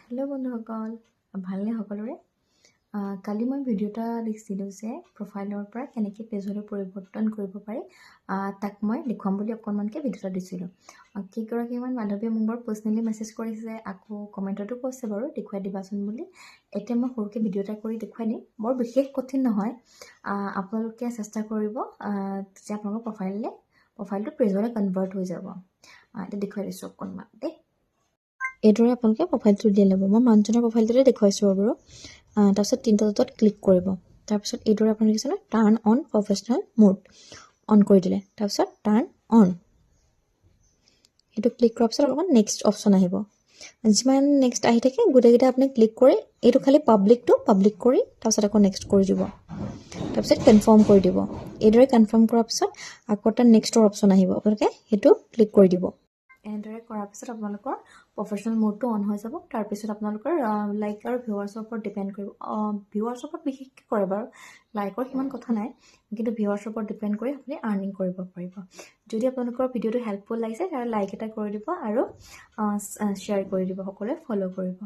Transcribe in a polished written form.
Hello' বন্ধুসকল, ভালনে সকলোৰে? কালি মই ভিডিঅ' এটা দেখিছিলোঁ যে প্ৰফাইলৰ পৰা কেনেকৈ পেজলৈ পৰিৱৰ্তন কৰিব পাৰি, তাক মই দেখুৱাম বুলি অকণমানকৈ ভিডিঅ' এটা দিছিলোঁ। কেইগৰাকীমান বান্ধৱীয়ে মোক বাৰু পাৰ্চনেলি মেছেজ কৰিছে, আকৌ কমেণ্টতো কৈছে বাৰু দেখুৱাই দিবাচোন বুলি। এতিয়া মই সৰুকৈ ভিডিঅ' এটা কৰি দেখুৱাই দিম। বৰ বিশেষ কঠিন নহয়, আপোনালোকে চেষ্টা কৰিব তেতিয়া আপোনালোকৰ প্ৰফাইলটো পেজলৈ কনভাৰ্ট হৈ যাব। এতিয়া দেখুৱাই দিছোঁ অকণমান দেই। এইদৰে আপোনালোকে প্ৰফাইলটো উলিয়াই ল'ব। মই মানুহজনৰ প্ৰফাইলটোতে দেখুৱাইছোঁ বাৰু। তাৰপিছত তিনিটা ডটত ক্লিক কৰিব। তাৰপিছত এইদৰে আপুনি দেখিছে নহয়, টাৰ্ণ অন প্ৰফেশ্যনেল মোড অন কৰি দিলে। তাৰপিছত টাৰ্ণ অন, সেইটো ক্লিক কৰাৰ পিছত অলপমান নেক্সট অপশ্যন আহিব। যিমান নেক্সট আহি থাকে গোটেইকেইটা আপুনি ক্লিক কৰি এইটো খালি পাব্লিকটো পাব্লিক কৰি তাৰপিছত আকৌ নেক্সট কৰি দিব। তাৰপিছত কনফাৰ্ম কৰি দিব। এইদৰে কনফাৰ্ম কৰাৰ পিছত আকৌ এটা নেক্সটৰ অপশ্যন আহিব, আপোনালোকে সেইটো ক্লিক কৰি দিব। এনেদৰে কৰাৰ পিছত আপোনালোকৰ প্ৰফেশ্যনেল মোডটো অন হৈ যাব। তাৰপিছত আপোনালোকৰ লাইক আৰু ভিউৱাৰ্ছৰ ওপৰত ডিপেণ্ড কৰিব। ভিউৱাৰ্ছৰ ওপৰত বিশেষকৈ কৰে বাৰু, লাইকৰ সিমান কথা নাই, কিন্তু ভিউৱাৰ্ছৰ ওপৰত ডিপেণ্ড কৰি আপুনি আৰ্নিং কৰিব পাৰিব। যদি আপোনালোকৰ ভিডিঅ'টো হেল্পফুল লাগিছে তেতিয়াহ'লে লাইক এটা কৰি দিব আৰু শ্বেয়াৰ কৰি দিব, সকলোৱে ফ'ল' কৰিব।